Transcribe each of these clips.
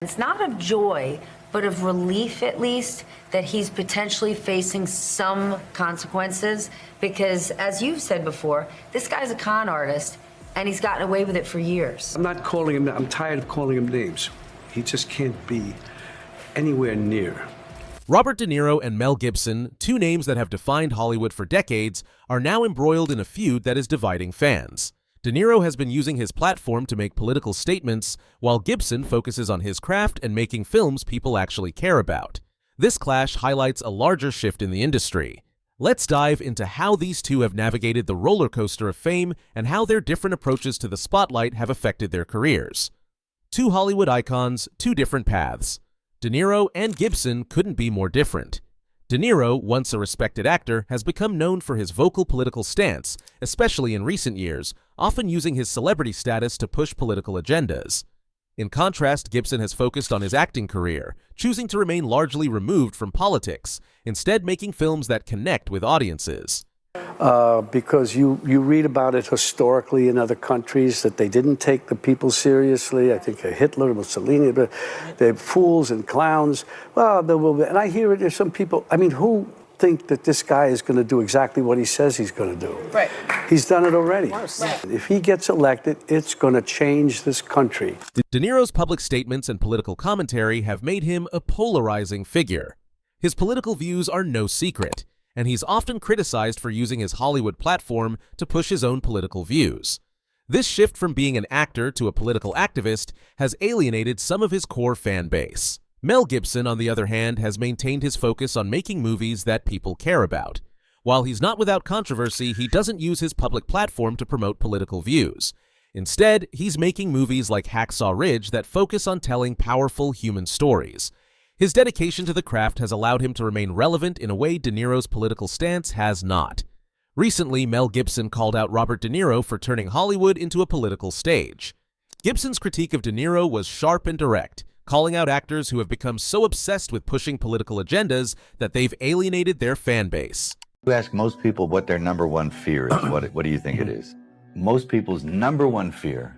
It's not of joy, but of relief at least that he's potentially facing some consequences because, as you've said before, this guy's a con artist and he's gotten away with it for years. I'm tired of calling him names. He just can't be anywhere near. Robert De Niro and Mel Gibson, two names that have defined Hollywood for decades, are now embroiled in a feud that is dividing fans. De Niro has been using his platform to make political statements, while Gibson focuses on his craft and making films people actually care about. This clash highlights a larger shift in the industry. Let's dive into how these two have navigated the roller coaster of fame and how their different approaches to the spotlight have affected their careers. Two Hollywood icons, two different paths. De Niro and Gibson couldn't be more different. De Niro, once a respected actor, has become known for his vocal political stance, especially in recent years, often using his celebrity status to push political agendas. In contrast, Gibson has focused on his acting career, choosing to remain largely removed from politics, instead making films that connect with audiences. Because you read about it historically in other countries that they didn't take the people seriously. I think Hitler, Mussolini, they're fools and clowns. Well, and I hear it, there's some people, who think that this guy is going to do exactly what he says he's going to do? Right. He's done it already. If he gets elected, it's going to change this country. De Niro's public statements and political commentary have made him a polarizing figure. His political views are no secret, and he's often criticized for using his Hollywood platform to push his own political views. This shift from being an actor to a political activist has alienated some of his core fan base. Mel Gibson, on the other hand, has maintained his focus on making movies that people care about. While he's not without controversy, he doesn't use his public platform to promote political views. Instead, he's making movies like Hacksaw Ridge that focus on telling powerful human stories. His dedication to the craft has allowed him to remain relevant in a way De Niro's political stance has not. Recently, Mel Gibson called out Robert De Niro for turning Hollywood into a political stage. Gibson's critique of De Niro was sharp and direct, calling out actors who have become so obsessed with pushing political agendas that they've alienated their fan base. You ask most people what their number one fear is. What do you think it is? Most people's number one fear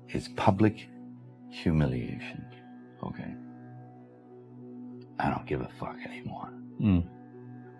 is public humiliation. Okay? I don't give a fuck anymore.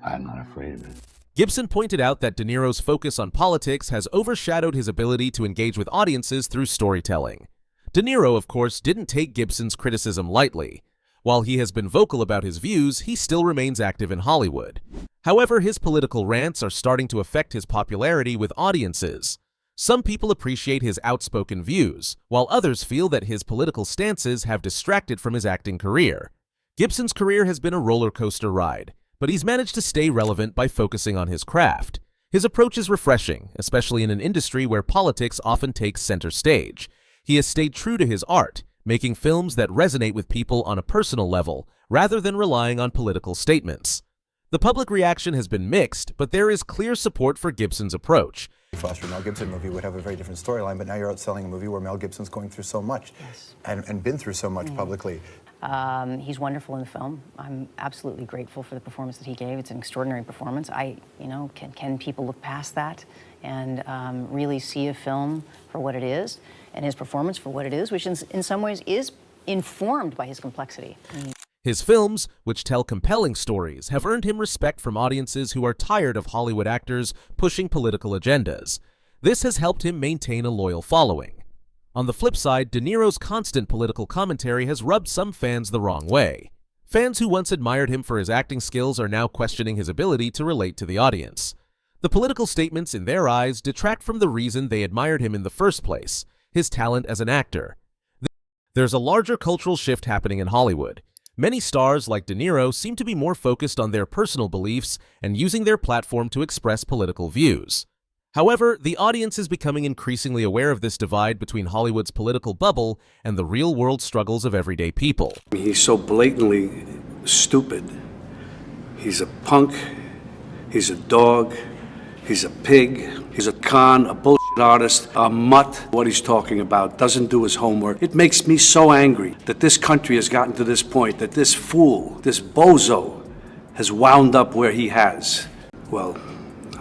I'm not afraid of it. Gibson pointed out that De Niro's focus on politics has overshadowed his ability to engage with audiences through storytelling. De Niro, of course, didn't take Gibson's criticism lightly. While he has been vocal about his views, he still remains active in Hollywood. However, his political rants are starting to affect his popularity with audiences. Some people appreciate his outspoken views, while others feel that his political stances have distracted from his acting career. Gibson's career has been a roller coaster ride, but he's managed to stay relevant by focusing on his craft. His approach is refreshing, especially in an industry where politics often takes center stage. He has stayed true to his art, making films that resonate with people on a personal level, rather than relying on political statements. The public reaction has been mixed, but there is clear support for Gibson's approach. Foster Mel Gibson movie would have a very different storyline, but now you're out selling a movie where Mel Gibson's going through so much and been through so much publicly. He's wonderful in the film. I'm absolutely grateful for the performance that he gave. It's an extraordinary performance. Can people look past that and really see a film for what it is, and his performance for what it is, which in some ways is informed by his complexity. His films, which tell compelling stories, have earned him respect from audiences who are tired of Hollywood actors pushing political agendas. This has helped him maintain a loyal following. On the flip side, De Niro's constant political commentary has rubbed some fans the wrong way. Fans who once admired him for his acting skills are now questioning his ability to relate to the audience. The political statements, in their eyes, detract from the reason they admired him in the first place, his talent as an actor. There's a larger cultural shift happening in Hollywood. Many stars, like De Niro, seem to be more focused on their personal beliefs and using their platform to express political views. However, the audience is becoming increasingly aware of this divide between Hollywood's political bubble and the real-world struggles of everyday people. He's so blatantly stupid. He's a punk. He's a dog. He's a pig. He's a con, a bullshit artist, a mutt. What he's talking about, doesn't do his homework. It makes me so angry that this country has gotten to this point, that this fool, this bozo, has wound up where he has. Well,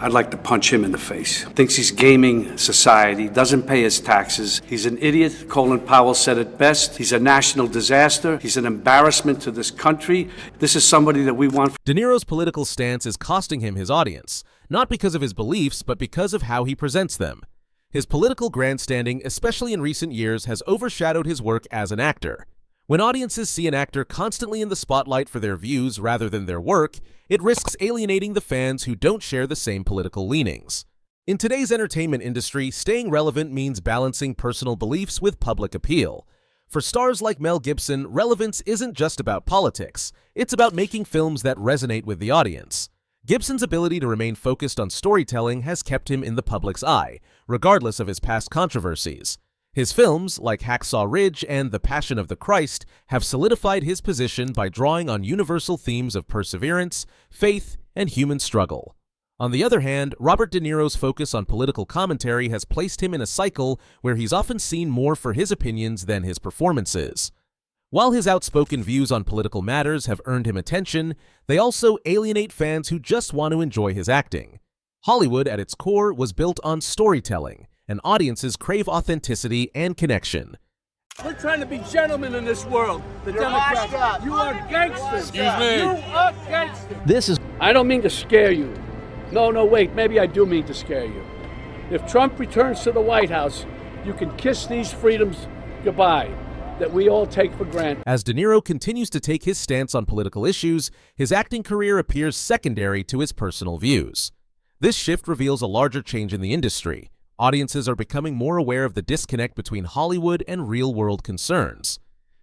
I'd like to punch him in the face. Thinks he's gaming society, doesn't pay his taxes. He's an idiot. Colin Powell said it best. He's a national disaster. He's an embarrassment to this country. This is somebody that we want. De Niro's political stance is costing him his audience, not because of his beliefs, but because of how he presents them. His political grandstanding, especially in recent years, has overshadowed his work as an actor. When audiences see an actor constantly in the spotlight for their views rather than their work, it risks alienating the fans who don't share the same political leanings. In today's entertainment industry, staying relevant means balancing personal beliefs with public appeal. For stars like Mel Gibson, relevance isn't just about politics, it's about making films that resonate with the audience. Gibson's ability to remain focused on storytelling has kept him in the public's eye, regardless of his past controversies. His films, like Hacksaw Ridge and The Passion of the Christ, have solidified his position by drawing on universal themes of perseverance, faith, and human struggle. On the other hand, Robert De Niro's focus on political commentary has placed him in a cycle where he's often seen more for his opinions than his performances. While his outspoken views on political matters have earned him attention, they also alienate fans who just want to enjoy his acting. Hollywood, at its core, was built on storytelling, and audiences crave authenticity and connection. We're trying to be gentlemen in this world. The Democrats. You are gangsters. Excuse me. You are gangsters. I don't mean to scare you. No, wait. Maybe I do mean to scare you. If Trump returns to the White House, you can kiss these freedoms goodbye that we all take for granted. As De Niro continues to take his stance on political issues, his acting career appears secondary to his personal views. This shift reveals a larger change in the industry. Audiences are becoming more aware of the disconnect between Hollywood and real-world concerns.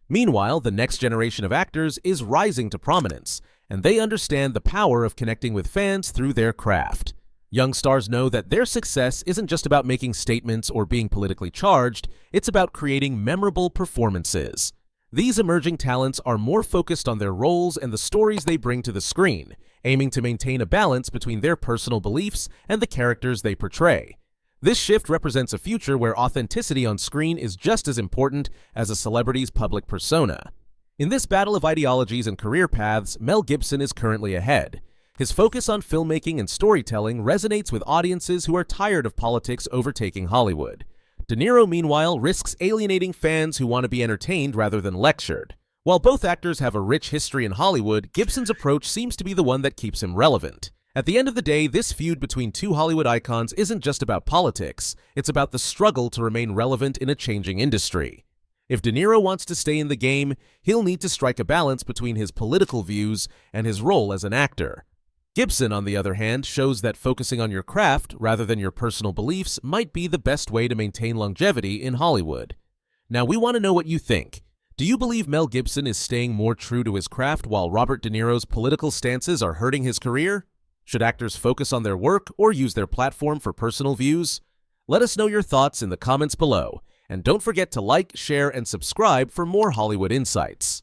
Meanwhile, the next generation of actors is rising to prominence, and they understand the power of connecting with fans through their craft. Young stars know that their success isn't just about making statements or being politically charged, it's about creating memorable performances. These emerging talents are more focused on their roles and the stories they bring to the screen, aiming to maintain a balance between their personal beliefs and the characters they portray. This shift represents a future where authenticity on screen is just as important as a celebrity's public persona. In this battle of ideologies and career paths, Mel Gibson is currently ahead. His focus on filmmaking and storytelling resonates with audiences who are tired of politics overtaking Hollywood. De Niro, meanwhile, risks alienating fans who want to be entertained rather than lectured. While both actors have a rich history in Hollywood, Gibson's approach seems to be the one that keeps him relevant. At the end of the day, this feud between two Hollywood icons isn't just about politics, it's about the struggle to remain relevant in a changing industry. If De Niro wants to stay in the game, he'll need to strike a balance between his political views and his role as an actor. Gibson, on the other hand, shows that focusing on your craft rather than your personal beliefs might be the best way to maintain longevity in Hollywood. Now, we want to know what you think. Do you believe Mel Gibson is staying more true to his craft while Robert De Niro's political stances are hurting his career? Should actors focus on their work or use their platform for personal views? Let us know your thoughts in the comments below, and don't forget to like, share, and subscribe for more Hollywood insights.